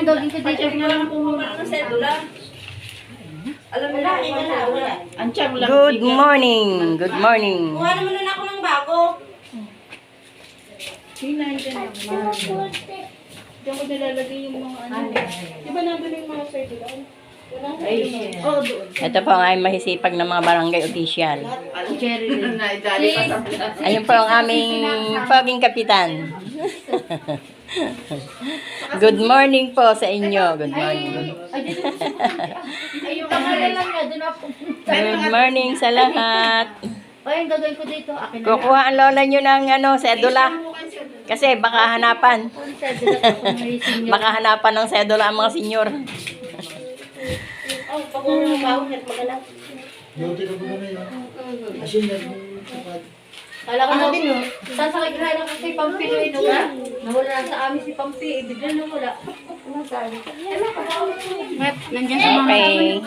gagawin ko dito. Alam mo na, wala. Ang tiyang lang. Good morning. Good morning. Kuha naman na ako ng bago. Hinahintay na naman. Diyan ko nilalagay yung mga ano. Di ba nandun yung mga circle? Wala sa iyo. Oh, doon. Ito po ang aming mahisipag ng mga barangay official. Cherry rin. Ayun po ang aming paging kapitan. Good morning po sa inyo. Good morning. Ay, yung pangalan lang niya, doon ako. Good morning sa lahat. O, yung gagawin ko dito. Akin na. Kukuha ang lola nyo ng sedula. Kasi baka hanapan. Baka hanapan ng sedula ang mga senyor. Oh, pag mo bago, magalaw. Kala ko na din, sasakay ka lang kasi Pampi na ito na. Nawala na sa amin si Pampi, bigla na wala. Nandiyan sa mga Okay.